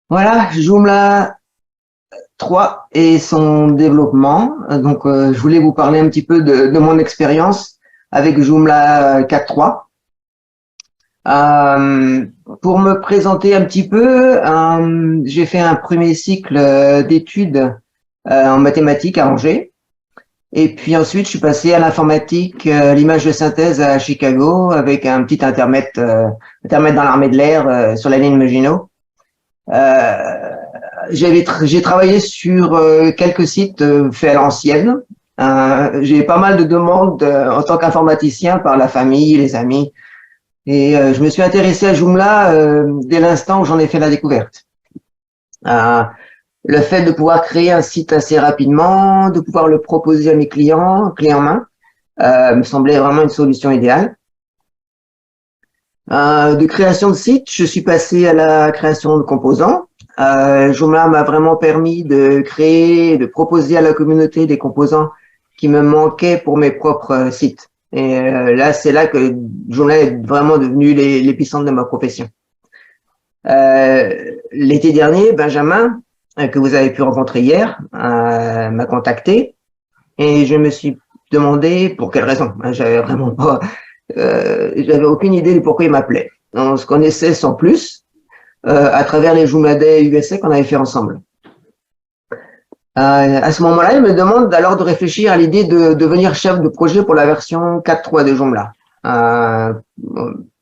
Voilà, Joomla 3 et son développement. Donc, je voulais vous parler un petit peu de mon expérience avec Joomla 4.3. Euh, pour me présenter un petit peu, j'ai fait un premier cycle d'études en mathématiques à Angers. Et puis ensuite, je suis passé à l'informatique, l'image de synthèse à Chicago avec un petit intermède dans l'armée de l'air sur la ligne Maginot. Euh, j'ai travaillé sur quelques sites faits à l'ancienne. J'ai pas mal de demandes en tant qu'informaticien par la famille, les amis. Et je me suis intéressé à Joomla dès l'instant où j'en ai fait la découverte. Euh, le fait de pouvoir créer un site assez rapidement, de pouvoir le proposer à mes clients, clé en main, me semblait vraiment une solution idéale. De création de site, je suis passé à la création de composants. Joomla m'a vraiment permis de créer, de proposer à la communauté des composants qui me manquaient pour mes propres sites. Et là, c'est là que Joomla est vraiment devenu l'épicentre de ma profession. L'été dernier, Benjamin, que vous avez pu rencontrer hier, m'a contacté et je me suis demandé pour quelle raison. J'avais aucune idée de pourquoi il m'appelait. On se connaissait sans plus à travers les Joomla Day USA qu'on avait fait ensemble. À ce moment-là, il me demande alors de réfléchir à l'idée de devenir chef de projet pour la version 4.3 de Joomla,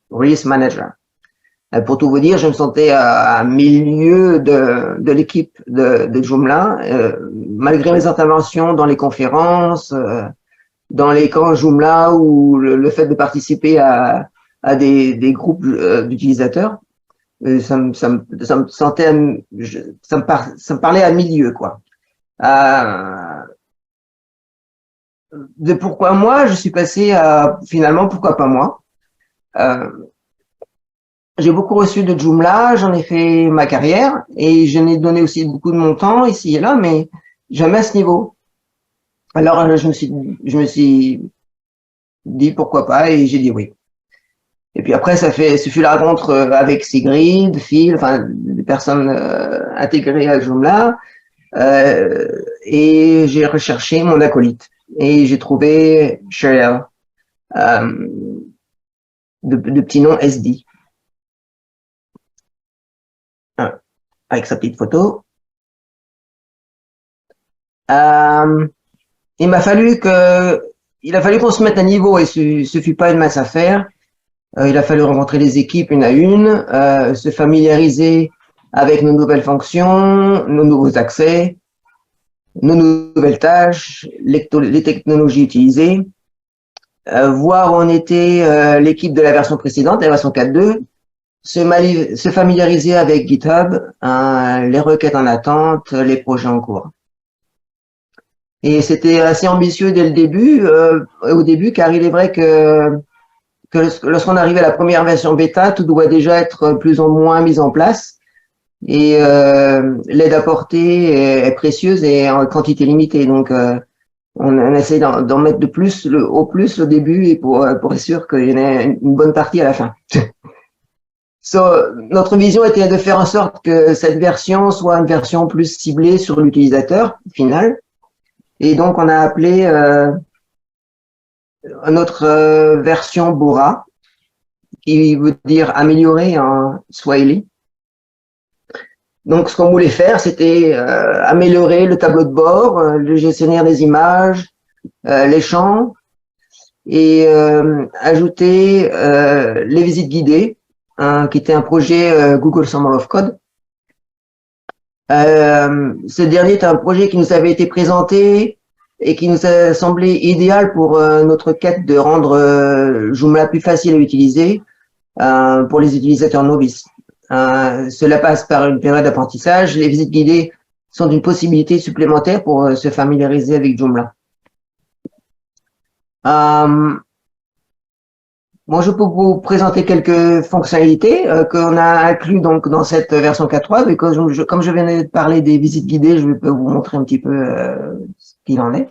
Release Manager. Pour tout vous dire, je me sentais à milieu de l'équipe de Joomla, malgré mes interventions dans les conférences, dans les camps Joomla ou le fait de participer à des groupes d'utilisateurs, ça me sentait, ça me parlait à milieu, quoi. Euh, de pourquoi moi, je suis passé à finalement pourquoi pas moi. Euh, j'ai beaucoup reçu de Joomla, j'en ai fait ma carrière et je n'ai donné aussi beaucoup de mon temps ici et là, mais jamais à ce niveau. Alors je me suis dit pourquoi pas et j'ai dit oui. Et puis après, ce fut la rencontre avec Sigrid, Phil, enfin des personnes intégrées à Joomla, et j'ai recherché mon acolyte et j'ai trouvé Cheryl, euh, de petit nom SD, avec sa petite photo. Euh, il a fallu qu'on se mette à niveau et ce fut pas une mince affaire. Il a fallu rencontrer les équipes une à une, se familiariser avec nos nouvelles fonctions, nos nouveaux accès, nos nouvelles tâches, les technologies utilisées, voir où en était l'équipe de la version précédente, la version 4.2, se familiariser avec GitHub, les requêtes en attente, les projets en cours. Et c'était assez ambitieux dès le début, au début, car il est vrai que lorsqu'on arrive à la première version bêta, tout doit déjà être plus ou moins mis en place. Et l'aide apportée est précieuse et en quantité limitée. Donc, on essaie d'en mettre de plus, au plus au début et pour être sûr qu'il y en ait une bonne partie à la fin. Notre vision était de faire en sorte que cette version soit une version plus ciblée sur l'utilisateur final. Et donc, on a appelé notre version Bora, qui veut dire améliorer en Swahili. Donc, ce qu'on voulait faire, c'était améliorer le tableau de bord, le gestionnaire des images, les champs, et ajouter les visites guidées, qui était un projet Google Summer of Code. Ce dernier est un projet qui nous avait été présenté et qui nous a semblé idéal pour notre quête de rendre Joomla plus facile à utiliser pour les utilisateurs novices. Cela passe par une période d'apprentissage. Les visites guidées sont une possibilité supplémentaire pour se familiariser avec Joomla. Bon, je peux vous présenter quelques fonctionnalités qu'on a inclus donc dans cette version 4.3, mais comme je venais de parler des visites guidées, je peux vous montrer un petit peu ce qu'il en est.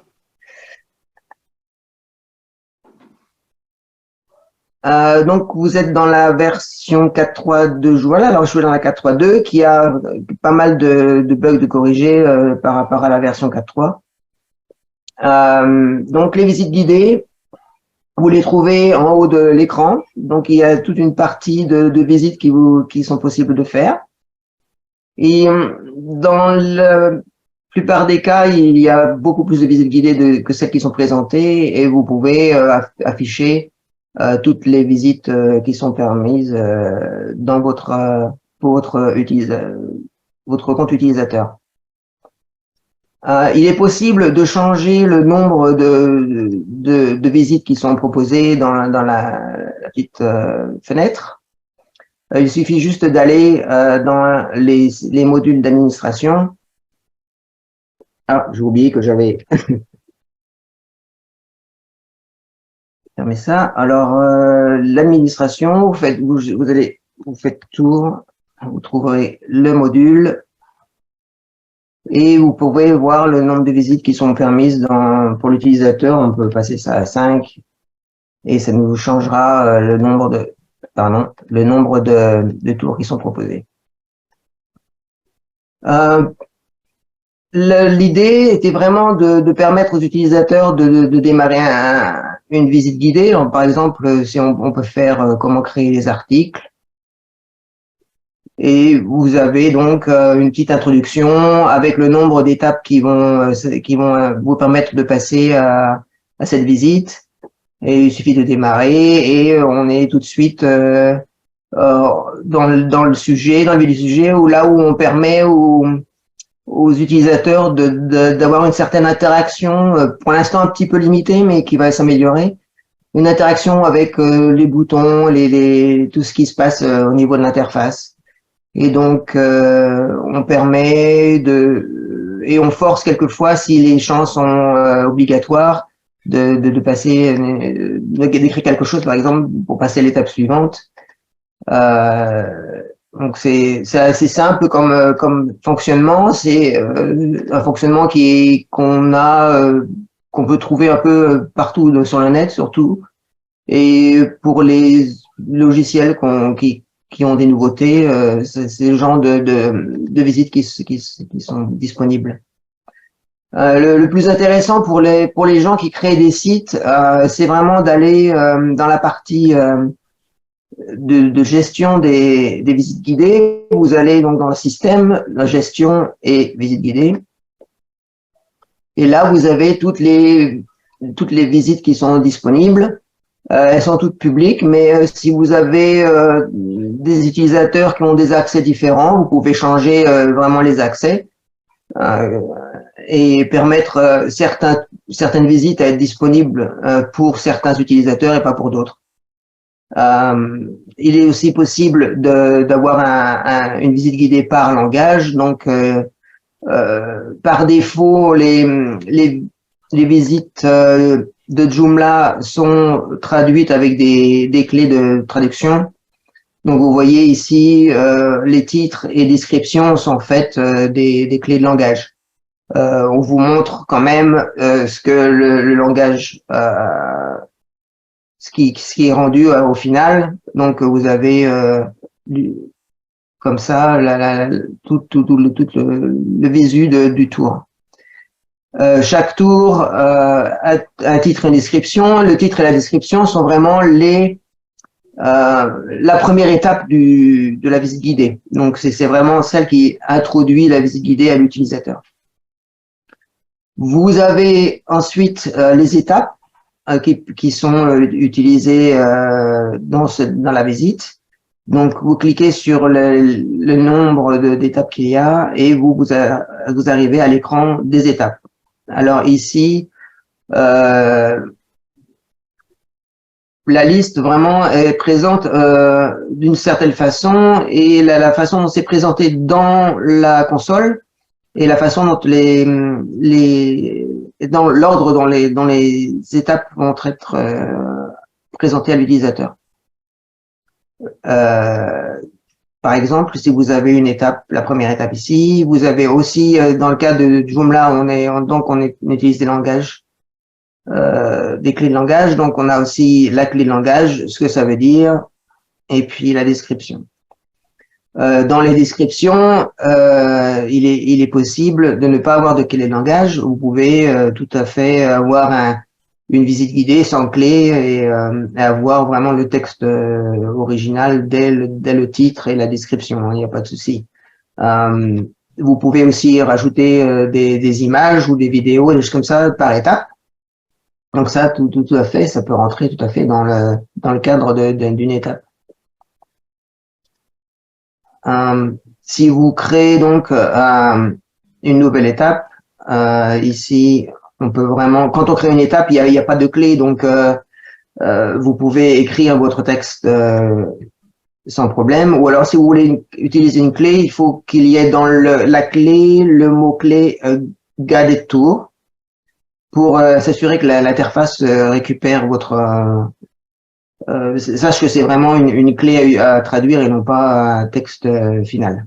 Donc, vous êtes dans la version 4.3 de Joomla. Alors, je suis dans la 4.3.2 qui a pas mal de bugs de corriger par rapport à la version 4.3. Donc, les visites guidées, vous les trouvez en haut de l'écran. Donc, il y a toute une partie de visites qui sont possibles de faire. Et dans la plupart des cas, il y a beaucoup plus de visites guidées que celles qui sont présentées et vous pouvez afficher toutes les visites qui sont permises dans pour votre compte utilisateur. Il est possible de changer le nombre de visites qui sont proposées dans la petite fenêtre. Il suffit juste d'aller dans les modules d'administration. Ah, j'ai oublié que j'avais fermé ça. Alors, l'administration, vous faites tour, vous trouverez le module et vous pouvez voir le nombre de visites qui sont permises pour l'utilisateur. On peut passer ça à 5 et ça nous changera le nombre de tours qui sont proposés. L'idée était vraiment de permettre aux utilisateurs de démarrer une visite guidée. Donc, par exemple, si on peut faire comment créer des articles. Et vous avez donc une petite introduction avec le nombre d'étapes qui vont vous permettre de passer à cette visite. Et il suffit de démarrer et on est tout de suite dans le sujet, dans le vif du sujet, ou là où on permet aux utilisateurs d'avoir une certaine interaction, pour l'instant un petit peu limitée, mais qui va s'améliorer. Une interaction avec les boutons, tout ce qui se passe au niveau de l'interface. Et donc, on permet et on force quelquefois, si les champs sont obligatoires, de passer, d'écrire quelque chose, par exemple, pour passer à l'étape suivante. Donc c'est assez simple comme fonctionnement. C'est un fonctionnement qu'on peut trouver un peu partout sur le net, surtout. Et pour les logiciels qui ont des nouveautés, c'est le genre de visites qui sont disponibles. Le plus intéressant pour les gens qui créent des sites, c'est vraiment d'aller dans la partie de gestion des visites guidées. Vous allez donc dans le système, la gestion et visites guidées. Et là, vous avez toutes les visites qui sont disponibles. Elles sont toutes publiques, mais si vous avez des utilisateurs qui ont des accès différents, vous pouvez changer vraiment les accès et permettre certaines visites à être disponibles pour certains utilisateurs et pas pour d'autres. Il est aussi possible d'avoir une visite guidée par langage. Donc, par défaut, les visites de Joomla sont traduites avec des clés de traduction. Donc, vous voyez ici, les titres et descriptions sont faites des clés de langage. On vous montre quand même ce que le langage ce qui est rendu au final. Donc, vous avez comme ça tout le visu du tour. Chaque tour a un titre et une description. Le titre et la description sont vraiment la première étape de la visite guidée. Donc, c'est vraiment celle qui introduit la visite guidée à l'utilisateur. Vous avez ensuite les étapes qui sont utilisées dans la visite. Donc, vous cliquez sur le nombre d'étapes qu'il y a et vous arrivez à l'écran des étapes. Alors ici, la liste vraiment est présente d'une certaine façon et la façon dont c'est présenté dans la console et la façon dont dans l'ordre dont les étapes vont être présentées à l'utilisateur. Par exemple, si vous avez la première étape ici, vous avez aussi, dans le cas de Joomla, on utilise des langages des clés de langage. Donc, on a aussi la clé de langage, ce que ça veut dire, et puis la description. Dans les descriptions, il est possible de ne pas avoir de clé de langage. Vous pouvez tout à fait avoir une visite guidée sans clé et avoir vraiment le texte original dès le titre et la description. Il n'y a pas de souci. Vous pouvez aussi rajouter des images ou des vidéos, des choses comme ça par étape. Donc ça, tout à fait, ça peut rentrer tout à fait dans le cadre d'une étape. Si vous créez donc une nouvelle étape, ici, on peut vraiment, quand on crée une étape, il y a pas de clé, donc vous pouvez écrire votre texte sans problème. Ou alors, si vous voulez utiliser une clé, il faut qu'il y ait dans la clé le mot-clé guided tour pour s'assurer que l'interface récupère votre sache que c'est vraiment une clé à traduire et non pas un texte final.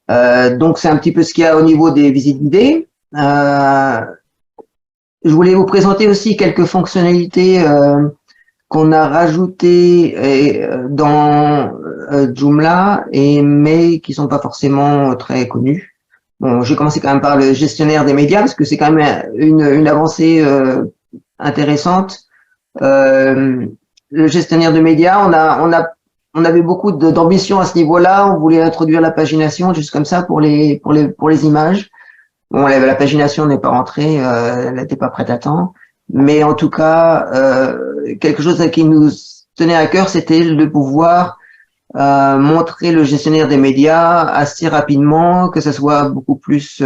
Donc c'est un petit peu ce qu'il y a au niveau des visites guidées. Je voulais vous présenter aussi quelques fonctionnalités qu'on a rajoutées dans Joomla mais qui sont pas forcément très connues. Bon, j'ai commencé quand même par le gestionnaire des médias parce que c'est quand même une avancée intéressante. Le gestionnaire de médias, on avait beaucoup d'ambition à ce niveau-là. On voulait introduire la pagination, juste comme ça pour les images. Bon, la pagination n'est pas rentrée, elle n'était pas prête à temps. Mais en tout cas, quelque chose qui nous tenait à cœur, c'était de pouvoir montrer le gestionnaire des médias assez rapidement, que ça soit beaucoup plus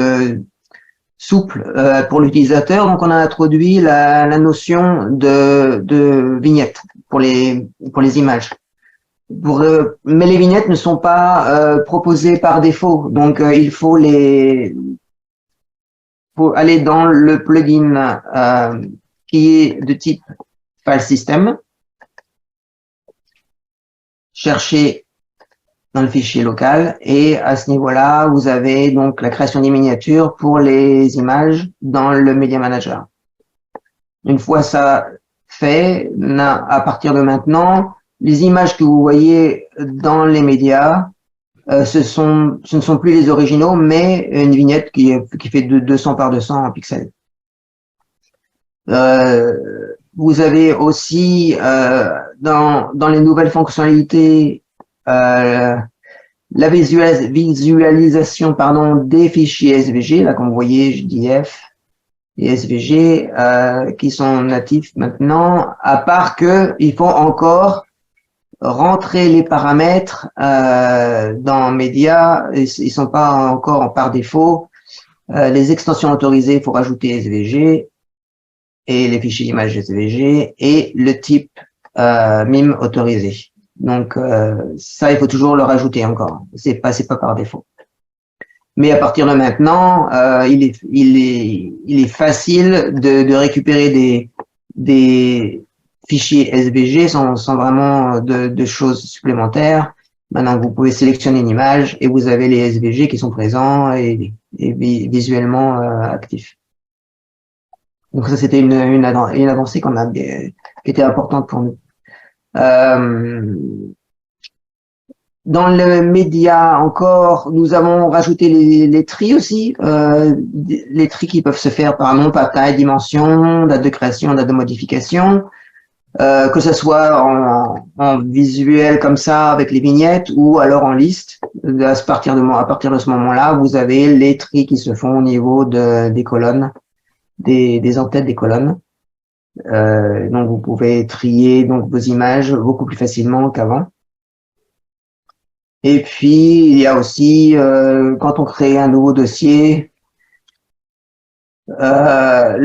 souple pour l'utilisateur. Donc, on a introduit la notion de vignette pour les images. Mais les vignettes ne sont pas proposées par défaut. Donc, il faut aller dans le plugin qui est de type file system, chercher dans le fichier local et à ce niveau-là, vous avez donc la création des miniatures pour les images dans le Media Manager. Une fois ça fait, à partir de maintenant, les images que vous voyez dans les médias, ce ne sont plus les originaux, mais une vignette qui fait de 200 par 200 en pixels. Vous avez aussi dans les nouvelles fonctionnalités la visualisation des fichiers SVG, là comme vous voyez JDF et SVG qui sont natifs maintenant, à part que il faut encore rentrer les paramètres dans Media, ils sont pas encore par défaut. Les extensions autorisées, il faut rajouter SVG et les fichiers images SVG et le type MIME autorisé. Donc ça, il faut toujours le rajouter encore. C'est pas par défaut. Mais à partir de maintenant, il est facile de récupérer des fichiers SVG sans vraiment de choses supplémentaires. Maintenant, vous pouvez sélectionner une image et vous avez les SVG qui sont présents et visuellement actifs. Donc ça, c'était une avancée qui était importante pour nous. Dans le média encore, nous avons rajouté les tris aussi, les tris qui peuvent se faire par nom, par taille, dimension, date de création, date de modification, que ce soit en visuel comme ça avec les vignettes ou alors en liste. À partir de ce moment-là, vous avez les tris qui se font au niveau des colonnes, des en-têtes des colonnes. Donc vous pouvez trier donc vos images beaucoup plus facilement qu'avant. Et puis il y a aussi quand on crée un nouveau dossier, un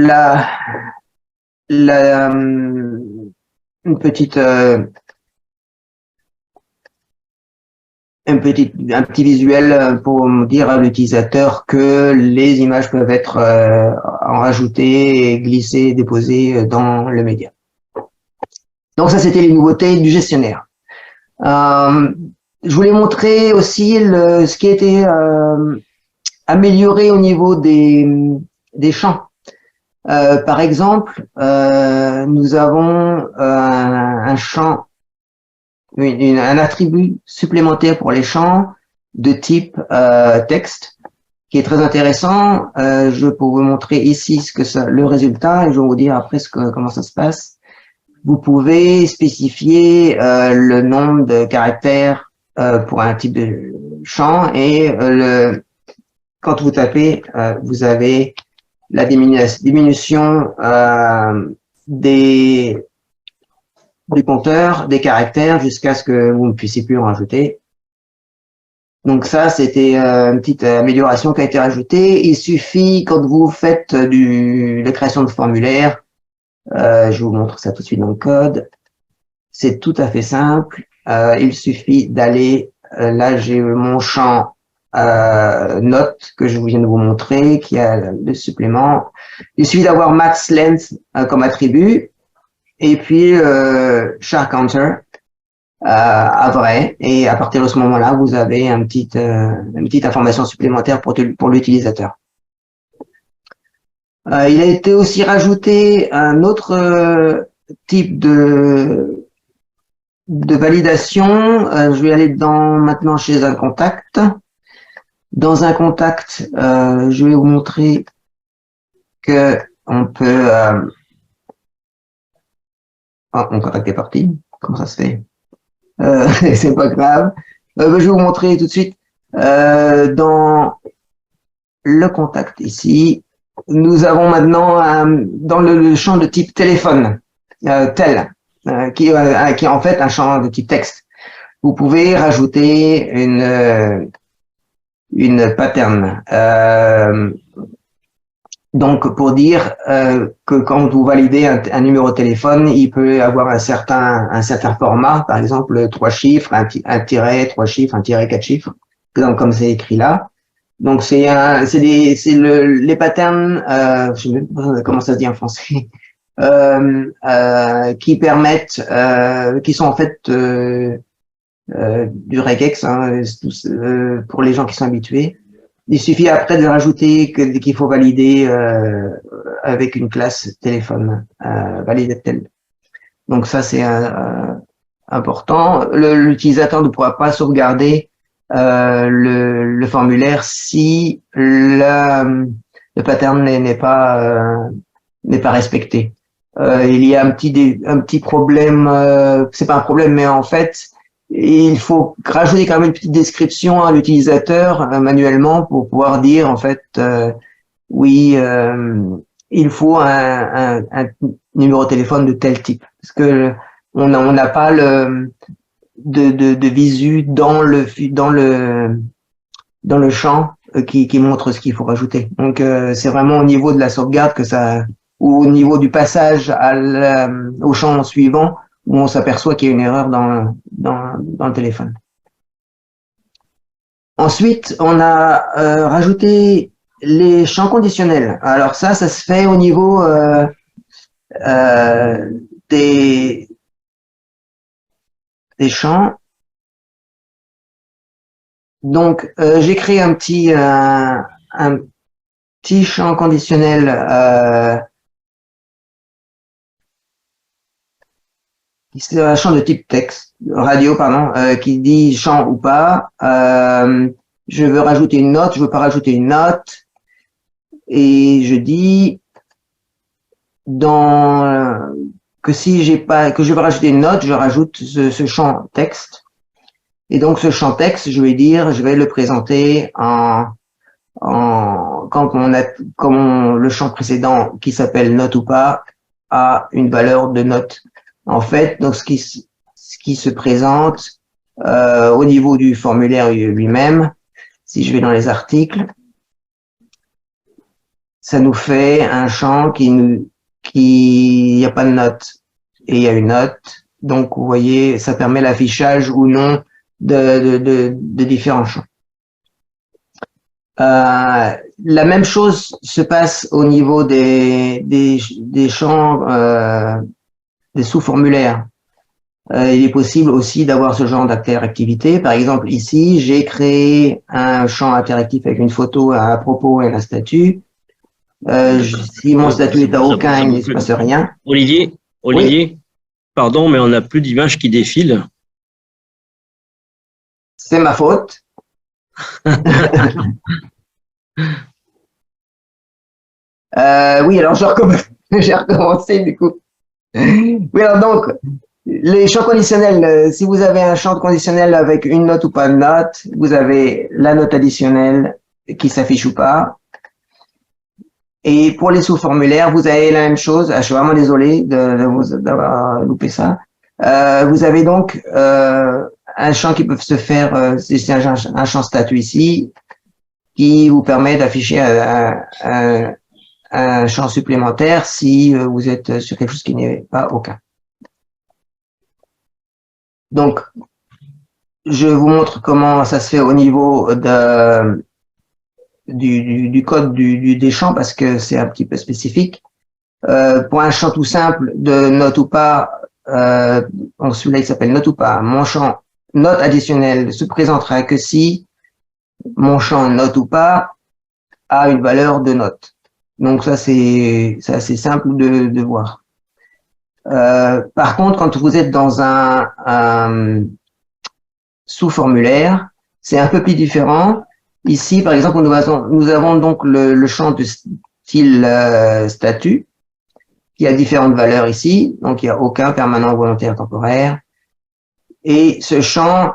petit visuel pour dire à l'utilisateur que les images peuvent être rajoutées, glissées, déposées dans le média. Donc ça, c'était les nouveautés du gestionnaire. Je voulais montrer aussi ce qui a été amélioré au niveau des des champs. Par exemple, nous avons un champ, un attribut supplémentaire pour les champs de type texte, qui est très intéressant. Je peux vous montrer ici le résultat et je vais vous dire après comment ça se passe. Vous pouvez spécifier le nombre de caractères pour un type de champ et quand vous tapez, vous avez la diminution du compteur, des caractères, jusqu'à ce que vous ne puissiez plus en rajouter. Donc ça, c'était une petite amélioration qui a été rajoutée. Il suffit, quand vous faites la création de formulaire, je vous montre ça tout de suite dans le code, c'est tout à fait simple. Il suffit d'aller, là j'ai mon champ note que je viens de vous montrer, qui a le supplément. Il suffit d'avoir max length comme attribut, et puis char counter à vrai, et à partir de ce moment-là, vous avez une petite information supplémentaire pour l'utilisateur. Il a été aussi rajouté un autre type de validation. Je vais aller maintenant chez un contact. Dans un contact, je vais vous montrer que on peut... mon contact est parti. Comment ça se fait? C'est pas grave. Je vais vous montrer tout de suite. Dans le contact ici, nous avons maintenant dans le champ de type téléphone, qui est en fait un champ de type texte. Vous pouvez rajouter une pattern. Donc, pour dire que quand vous validez un numéro de téléphone, il peut avoir un certain format, par exemple 3 chiffres, un tiret, 3 chiffres, un tiret, 4 chiffres, comme c'est écrit là. Donc, c'est les patterns, je sais même pas comment ça se dit en français, qui permettent, qui sont en fait du regex, hein, pour les gens qui sont habitués. Il suffit après de rajouter qu'il faut valider avec une classe téléphone, valider tel. Donc ça c'est important. L'utilisateur ne pourra pas sauvegarder le formulaire si le pattern n'est pas respecté. Il y a un petit problème, c'est pas un problème, mais en fait il faut rajouter quand même une petite description à l'utilisateur manuellement pour pouvoir dire en fait oui, il faut un numéro de téléphone de tel type, parce que on n'a pas de visu dans le champ qui montre ce qu'il faut rajouter. Donc c'est vraiment au niveau de la sauvegarde ou au niveau du passage au champ suivant où on s'aperçoit qu'il y a une erreur dans le téléphone. Ensuite, on a rajouté les champs conditionnels. Alors ça se fait au niveau des champs. Donc, j'ai créé un petit champ conditionnel c'est un champ de type texte, radio, pardon, qui dit champ ou pas. Je veux rajouter une note, je veux pas rajouter une note. Et je dis que je veux rajouter une note, je rajoute ce champ texte. Et donc ce champ texte, je vais le présenter comme le champ précédent qui s'appelle note ou pas a une valeur de note. En fait, donc ce qui se présente au niveau du formulaire lui-même, si je vais dans les articles, ça nous fait un champ il n'y a pas de note et il y a une note. Donc vous voyez, ça permet l'affichage ou non de différents champs. La même chose se passe au niveau des champs des sous-formulaires. Il est possible aussi d'avoir ce genre d'interactivité. Par exemple, ici, j'ai créé un champ interactif avec une photo, un propos et un statut. Si mon statut est à aucun, il ne se passe rien. Olivier, Oui, pardon, mais on n'a plus d'images qui défilent. c'est ma faute. Oui, alors j'ai recommencé du coup. Oui, alors donc, les champs conditionnels, si vous avez un champ conditionnel avec une note ou pas de note, vous avez la note additionnelle qui s'affiche ou pas. Et pour les sous-formulaires, vous avez la même chose. Ah, je suis vraiment désolé d'avoir loupé ça. Vous avez donc un champ qui peut se faire, c'est un champ statut ici, qui vous permet d'afficher un champ supplémentaire si vous êtes sur quelque chose qui n'est pas aucun. Donc, je vous montre comment ça se fait au niveau du code des champs parce que c'est un petit peu spécifique. Pour un champ tout simple de note ou pas, donc celui-là il s'appelle note ou pas, mon champ note additionnelle se présentera que si mon champ note ou pas a une valeur de note. Donc ça c'est assez simple de voir. Par contre, quand vous êtes dans un sous-formulaire, c'est un peu plus différent. Ici, par exemple, nous avons donc le champ de style statut qui a différentes valeurs ici. Donc, il n'y a aucun permanent volontaire temporaire. Et ce champ,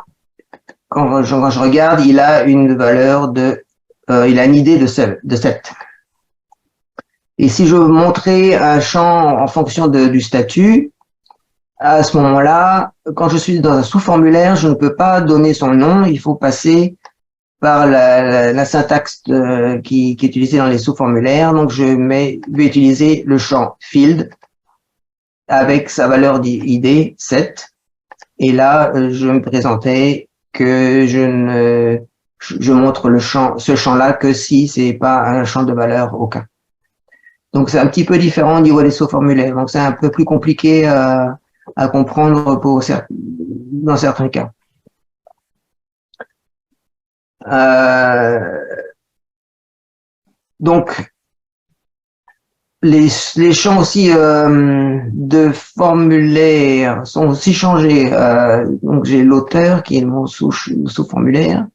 quand je regarde, il a une valeur il a une idée de 7. Et si je veux montrer un champ en fonction du statut, à ce moment-là, quand je suis dans un sous-formulaire, je ne peux pas donner son nom. Il faut passer par la syntaxe qui est utilisée dans les sous-formulaires. Donc, je vais utiliser le champ field avec sa valeur d'id 7. Et là, je me présentais que je montre ce champ-là que si c'est pas un champ de valeur aucun. Donc, c'est un petit peu différent au niveau des sous-formulaires. Donc, c'est un peu plus compliqué à comprendre dans certains cas. Donc, les champs aussi de formulaire sont aussi changés. Donc, j'ai l'auteur qui est mon sous-formulaire.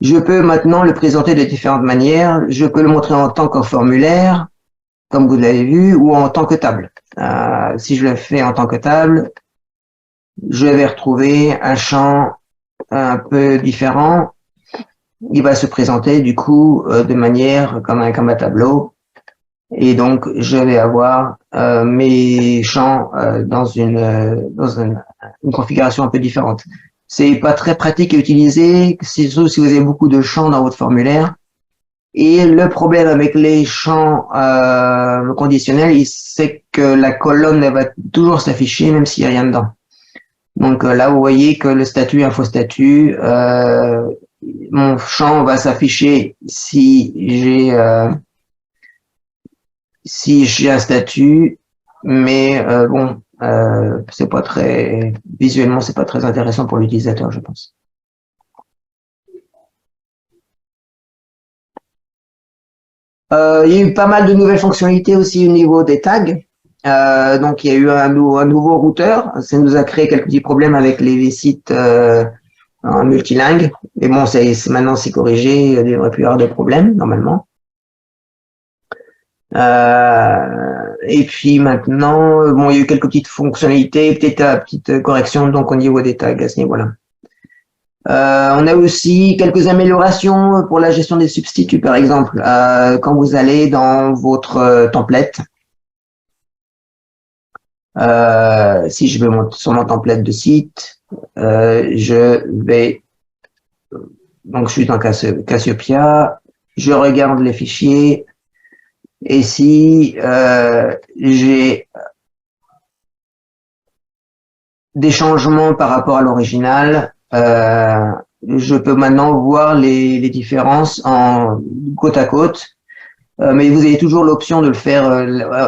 Je peux maintenant le présenter de différentes manières. Je peux le montrer en tant que formulaire, comme vous l'avez vu, ou en tant que table. Si je le fais en tant que table, je vais retrouver un champ un peu différent. Il va se présenter du coup de manière comme un tableau. Et donc, je vais avoir mes champs dans une configuration un peu différente. C'est pas très pratique à utiliser, surtout si vous avez beaucoup de champs dans votre formulaire. Et le problème avec les champs conditionnels, c'est que la colonne elle va toujours s'afficher même s'il n'y a rien dedans. Donc là, vous voyez que le statut, info statut, mon champ va s'afficher si j'ai un statut, mais bon, c'est pas très visuellement, c'est pas très intéressant pour l'utilisateur, je pense. Il y a eu pas mal de nouvelles fonctionnalités aussi au niveau des tags. Donc il y a eu un nouveau routeur. Ça nous a créé quelques petits problèmes avec les sites en multilingue. Mais bon, maintenant c'est corrigé, il ne devrait plus y avoir de problème normalement. Et puis maintenant, bon, il y a eu quelques petites fonctionnalités, peut-être petite correction donc au niveau des tags à ce niveau-là. On a aussi quelques améliorations pour la gestion des substituts, par exemple, quand vous allez dans votre template. Si je vais sur mon template de site, je vais, donc je suis dans Cassiopeia, je regarde les fichiers, et si j'ai des changements par rapport à l'original, je peux maintenant voir les différences en côte à côte, mais vous avez toujours l'option de le faire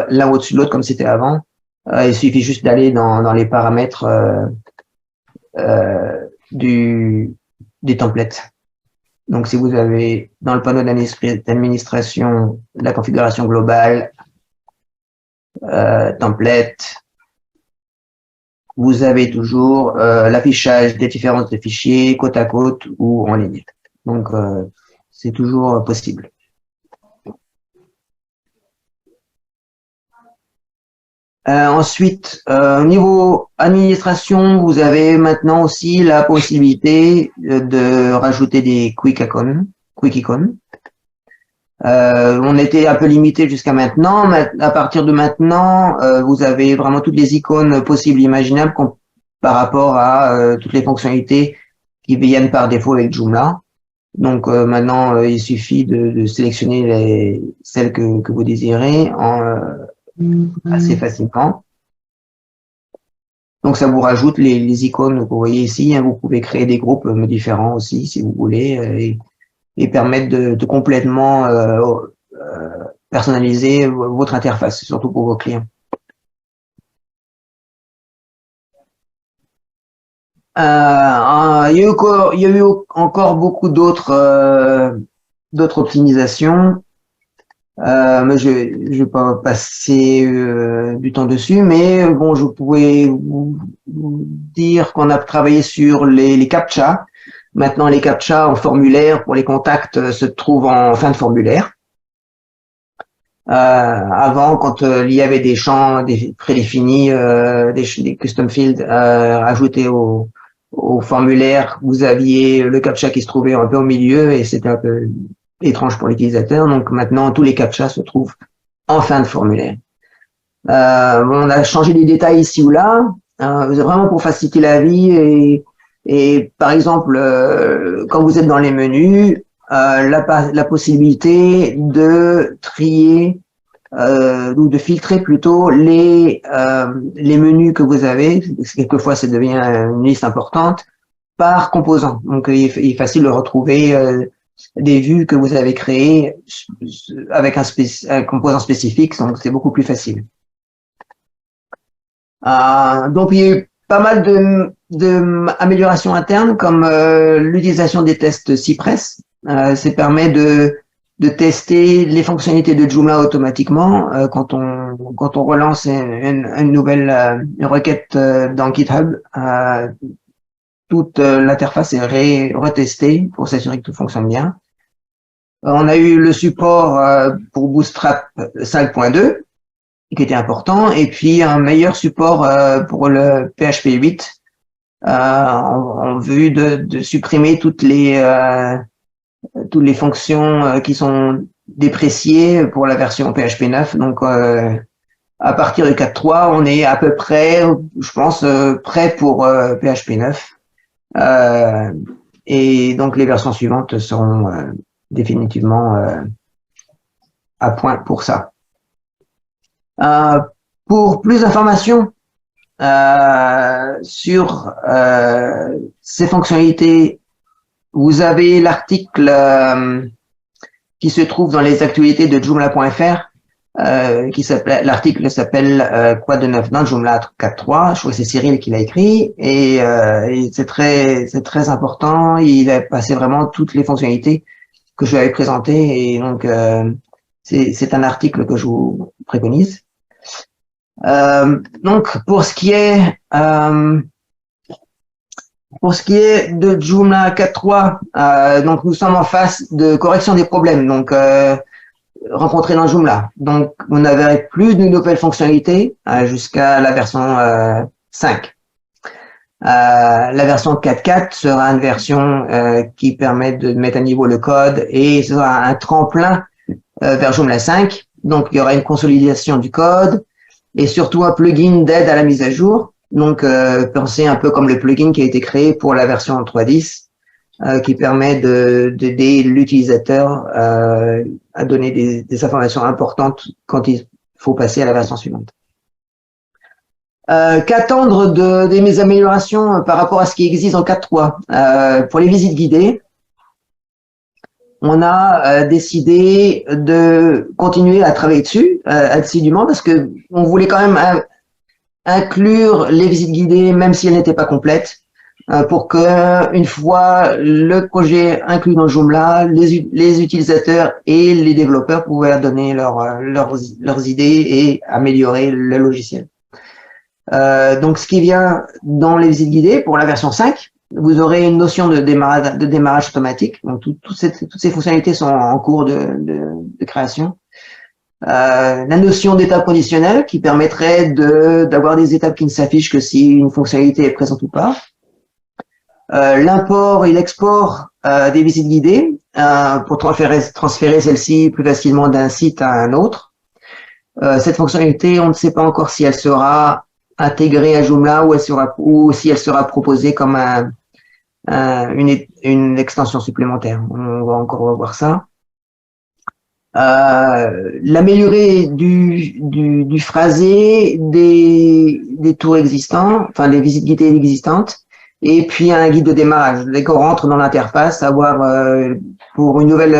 l'un au-dessus de l'autre comme c'était avant. Il suffit juste d'aller dans les paramètres des templates. Donc, si vous avez dans le panneau d'administration la configuration globale, template, vous avez toujours l'affichage des différences de fichiers côte à côte ou en ligne. Donc, c'est toujours possible. Ensuite, au niveau administration, vous avez maintenant aussi la possibilité de rajouter des quick icons. On était un peu limité jusqu'à maintenant, mais à partir de maintenant, vous avez vraiment toutes les icônes possibles et imaginables par rapport à toutes les fonctionnalités qui viennent par défaut avec Joomla. Donc maintenant, il suffit de sélectionner celles que vous désirez assez facilement. Donc ça vous rajoute les icônes que vous voyez ici. Hein. Vous pouvez créer des groupes différents aussi si vous voulez et permettre de complètement personnaliser votre interface, surtout pour vos clients. Il y a eu encore beaucoup d'autres optimisations. Mais je vais pas passer du temps dessus, mais bon, je pourrais vous dire qu'on a travaillé sur les CAPTCHA. Maintenant, les CAPTCHA en formulaire pour les contacts se trouvent en fin de formulaire. Avant, quand il y avait des champs prédéfinis, des custom fields ajoutés au formulaire, vous aviez le CAPTCHA qui se trouvait un peu au milieu et c'était un peu étrange pour l'utilisateur. Donc maintenant, tous les CAPTCHA se trouvent en fin de formulaire. On a changé des détails ici ou là, vraiment pour faciliter la vie et par exemple, quand vous êtes dans les menus, la possibilité de trier ou de filtrer plutôt les menus que vous avez. Quelquefois, ça devient une liste importante par composant. Donc, il est facile de retrouver des vues que vous avez créées avec un composant spécifique, donc c'est beaucoup plus facile. Donc, il y a eu pas mal de améliorations internes, comme l'utilisation des tests Cypress. Ça permet de tester les fonctionnalités de Joomla automatiquement quand on relance une nouvelle requête dans GitHub. Toute l'interface est retestée pour s'assurer que tout fonctionne bien. On a eu le support pour Bootstrap 5.2 qui était important, et puis un meilleur support pour le PHP 8 en vue de supprimer toutes les fonctions qui sont dépréciées pour la version PHP 9. Donc à partir de 4.3, on est à peu près, je pense, prêt pour PHP 9. Et donc les versions suivantes seront définitivement à point pour ça. Pour plus d'informations sur ces fonctionnalités, vous avez l'article qui se trouve dans les actualités de Joomla.fr. L'article s'appelle Quoi de neuf dans Joomla 4.3. Je crois que c'est Cyril qui l'a écrit et c'est très important. Il a passé vraiment toutes les fonctionnalités que je lui avais présentées et donc c'est un article que je vous préconise. Donc pour ce qui est de Joomla 4.3, donc nous sommes en phase de correction des problèmes donc rencontrés dans Joomla. Donc vous n'avez plus de nouvelles fonctionnalités jusqu'à la version 5. La version 4.4 sera une version qui permet de mettre à niveau le code et ce sera un tremplin vers Joomla 5. Donc il y aura une consolidation du code et surtout un plugin d'aide à la mise à jour. Donc pensez un peu comme le plugin qui a été créé pour la version 3.10 qui permet d'aider l'utilisateur à donner des informations importantes quand il faut passer à la version suivante. Qu'attendre des mes améliorations par rapport à ce qui existe en 4.3 pour les visites guidées? On a décidé de continuer à travailler dessus assidûment parce que on voulait quand même inclure les visites guidées même si elles n'étaient pas complètes pour que, une fois le projet inclus dans Joomla, les utilisateurs et les développeurs pouvaient donner leurs idées et améliorer le logiciel. Donc, ce qui vient dans les visites guidées pour la version 5, vous aurez une notion de démarrage automatique. Donc, toutes ces fonctionnalités sont en cours de création. La notion d'étape conditionnelle qui permettrait d'avoir des étapes qui ne s'affichent que si une fonctionnalité est présente ou pas. L'import et l'export des visites guidées pour transférer celle-ci plus facilement d'un site à un autre. Cette fonctionnalité, on ne sait pas encore si elle sera intégrée à Joomla ou si elle sera proposée comme une extension supplémentaire. On va encore voir ça. L'améliorer du phrasé des tours existants, enfin des visites guidées existantes, et puis un guide de démarrage. Dès qu'on rentre dans l'interface, pour une nouvelle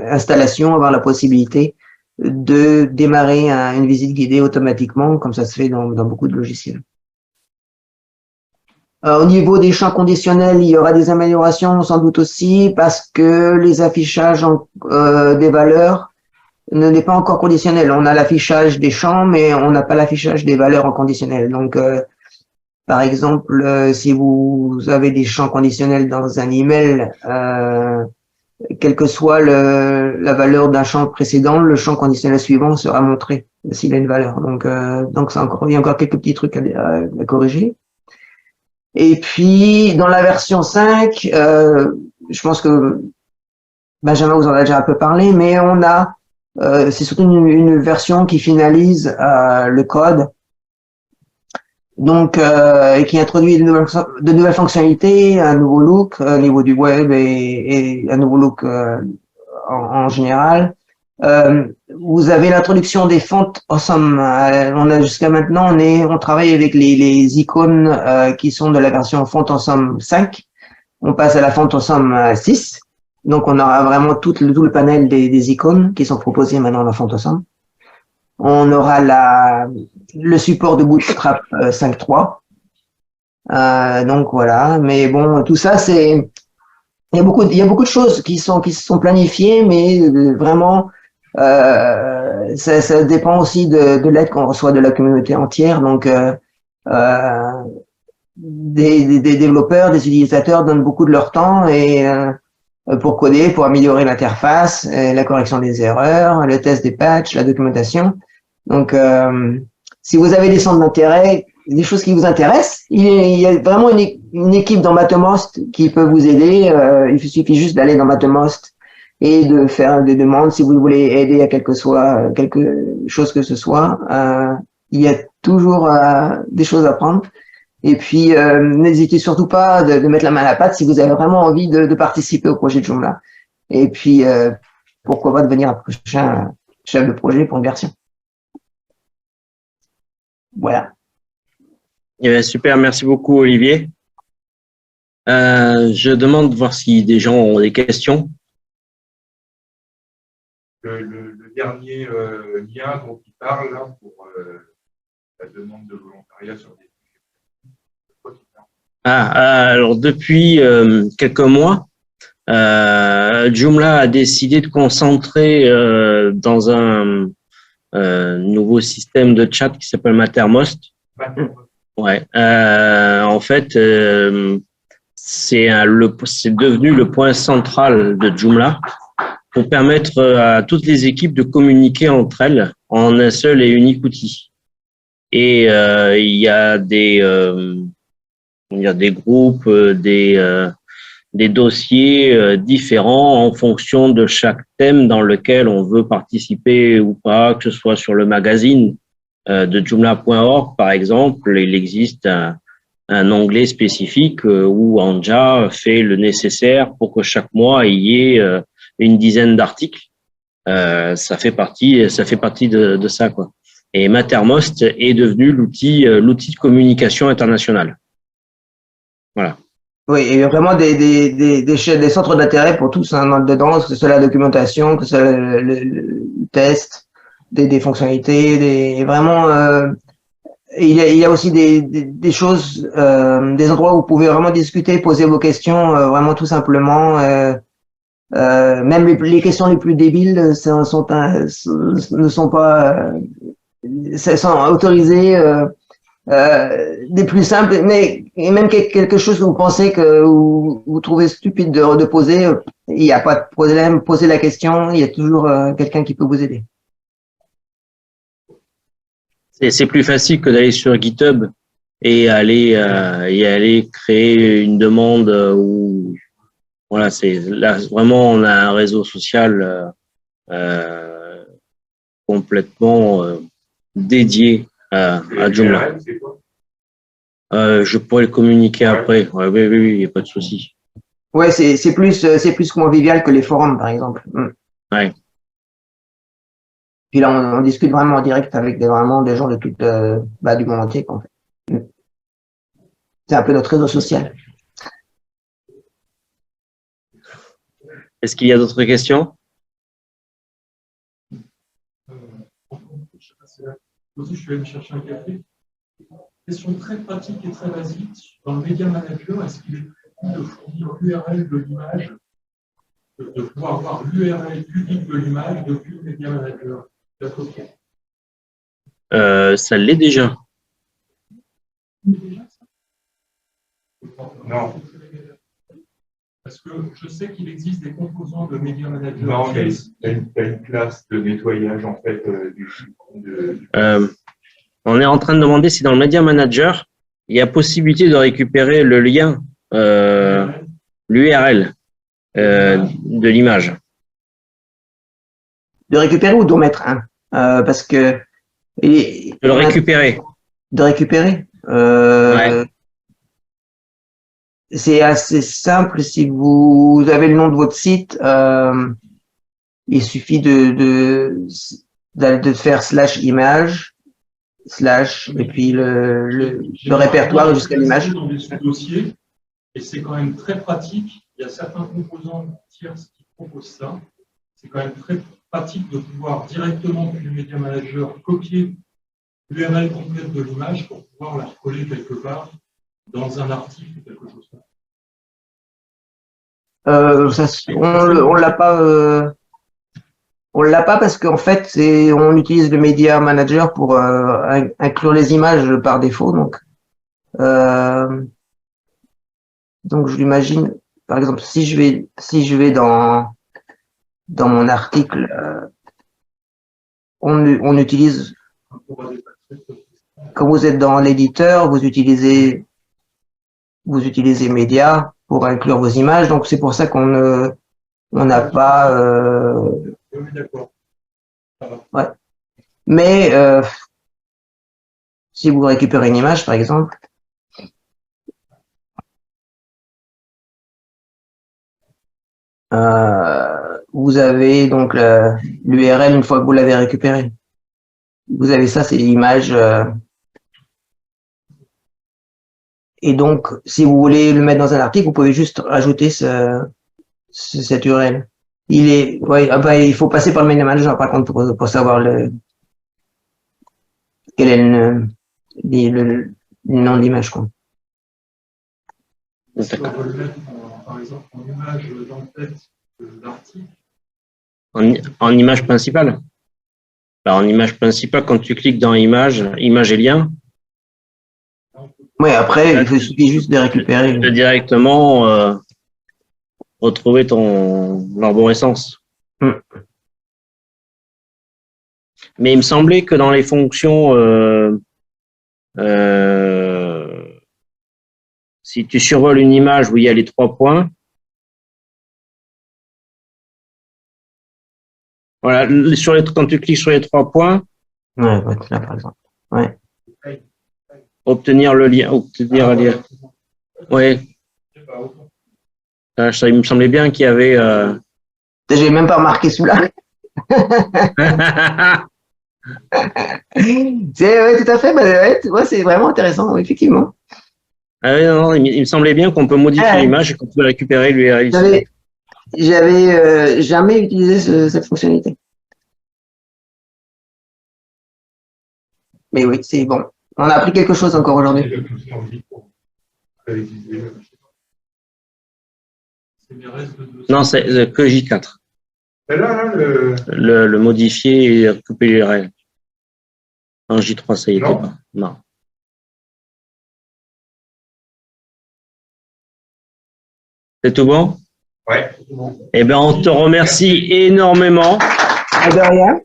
installation, avoir la possibilité de démarrer une visite guidée automatiquement, comme ça se fait dans beaucoup de logiciels. Au niveau des champs conditionnels, il y aura des améliorations sans doute aussi, parce que les affichages des valeurs n'est pas encore conditionnel. On a l'affichage des champs, mais on n'a pas l'affichage des valeurs en conditionnel. Donc, par exemple, si vous avez des champs conditionnels dans un email, quelle que soit la valeur d'un champ précédent, le champ conditionnel suivant sera montré s'il a une valeur. Donc il y a encore quelques petits trucs à corriger. Et puis, dans la version 5, je pense que Benjamin vous en a déjà un peu parlé, mais c'est surtout une version qui finalise le code, donc et qui introduit de nouvelles fonctionnalités, un nouveau look au niveau du web et un nouveau look en général. Vous avez l'introduction des fonts awesome. Jusqu'à maintenant, on travaille avec les icônes qui sont de la version font awesome 5. On passe à la font awesome 6. Donc, on aura vraiment tout le panel des icônes qui sont proposées maintenant dans font awesome. On aura le support de Bootstrap 5.3. Donc voilà. Mais bon, tout ça, il y a beaucoup de choses qui se sont planifiées, mais vraiment, ça dépend aussi de l'aide qu'on reçoit de la communauté entière. Donc, des développeurs, des utilisateurs donnent beaucoup de leur temps pour coder, pour améliorer l'interface, la correction des erreurs, le test des patchs, la documentation. Donc, si vous avez des centres d'intérêt, des choses qui vous intéressent, il y a vraiment une équipe dans Mattermost qui peut vous aider. Il suffit juste d'aller dans Mattermost et de faire des demandes si vous voulez aider à quelque chose que ce soit. Il y a toujours des choses à prendre. Et puis, n'hésitez surtout pas de mettre la main à la pâte si vous avez vraiment envie de participer au projet de Joomla. Et puis, pourquoi pas devenir un prochain chef de projet pour une version. Voilà. Eh bien, super, merci beaucoup Olivier. Je demande de voir si des gens ont des questions. Le dernier lien dont il parle là, pour la demande de volontariat sur des alors depuis quelques mois, Joomla a décidé de concentrer dans un nouveau système de chat qui s'appelle Mattermost. Ouais. En fait, c'est devenu le point central de Joomla pour permettre à toutes les équipes de communiquer entre elles en un seul et unique outil. Et il y a des groupes, des dossiers différents en fonction de chaque thème dans lequel on veut participer ou pas, que ce soit sur le magazine de Joomla.org, par exemple. Il existe un onglet spécifique où Anja fait le nécessaire pour que chaque mois il y ait une dizaine d'articles. Ça fait partie de ça, quoi. Et Mattermost est devenu l'outil de communication internationale. Voilà. Oui, il y a vraiment des centres d'intérêt pour tous dedans, que ce soit la documentation, que ce soit le test, des fonctionnalités, vraiment. il y a aussi des choses, des endroits où vous pouvez vraiment discuter, poser vos questions, vraiment tout simplement. Même les questions les plus débiles ne sont pas sont autorisées. Des plus simples, mais et même quelque chose que vous pensez que vous trouvez stupide de poser, il n'y a pas de problème. Posez la question, il y a toujours quelqu'un qui peut vous aider. C'est plus facile que d'aller sur GitHub et aller créer une demande où voilà, c'est là vraiment on a un réseau social complètement dédié à Joomla. Je pourrais le communiquer après. Ouais, oui, il n'y a pas de souci. Ouais, c'est plus convivial que les forums, par exemple. Ouais. Puis là, on discute vraiment en direct avec vraiment des gens de tout du monde entier, en fait. C'est un peu notre réseau social. Est-ce qu'il y a d'autres questions? Aussi, je suis allé chercher un café. Question très pratique et très basique. Dans le Media Manager, est-ce qu'il est possible de fournir l'URL de l'image, de pouvoir voir l'URL publique de l'image depuis le Media Manager? Ça l'est déjà. Non. Parce que je sais qu'il existe des composants de Media Manager. Non, mais tu as une classe de nettoyage en fait On est en train de demander si dans le Media Manager, il y a possibilité de récupérer le lien, l'URL de l'image. De récupérer ou d'en mettre un, parce que De le récupérer. De récupérer. Ouais. C'est assez simple. Si vous avez le nom de votre site, il suffit de faire /image/ et puis le répertoire jusqu'à l'image. Dans les sous-dossiers, et c'est quand même très pratique. Il y a certains composants tierces qui proposent ça. C'est quand même très pratique de pouvoir directement depuis le Media Manager copier l'URL complète de l'image pour pouvoir la recoller quelque part dans un article ou quelque chose comme ça. On l'a pas. On l'a pas parce qu'en fait, on utilise le Media Manager pour inclure les images par défaut. Donc je l'imagine. Par exemple, si je vais dans mon article, on utilise. Quand vous êtes dans l'éditeur, vous utilisez Media pour inclure vos images. Donc c'est pour ça on n'a pas. Oui, d'accord. Ouais. Mais si vous récupérez une image, par exemple, vous avez donc l'URL une fois que vous l'avez récupéré. Vous avez ça, c'est l'image. Et donc, si vous voulez le mettre dans un article, vous pouvez juste rajouter cette URL. Il faut passer par le Media Manager par contre pour savoir quel est le nom de l'image, quoi. Si on veut le mettre, par exemple, en image d'en-tête de l'article. En image principale. Alors, en image principale, quand tu cliques dans image et lien. Oui, après, il suffit juste de récupérer. Tu peux directement retrouver ton arborescence. Mais il me semblait que dans les fonctions, si tu survoles une image où il y a les 3 points, voilà, quand tu cliques sur les 3 points, ouais, là, par exemple. Ouais. obtenir le lien, ouais. Ça, il me semblait bien qu'il y avait. J'ai même pas remarqué celui-là. Ouais, tout à fait. Ouais, c'est vraiment intéressant, effectivement. Ah oui, non, il me semblait bien qu'on peut modifier l'image et qu'on peut récupérer l'URL. J'avais jamais utilisé cette fonctionnalité. Mais oui, c'est bon. On a appris quelque chose encore aujourd'hui. Non, c'est que J4. Là, Le modifier et couper les règles. En J3, ça y était Non. pas. Non. C'est tout bon? ouais. Eh bien, on te remercie énormément. De rien.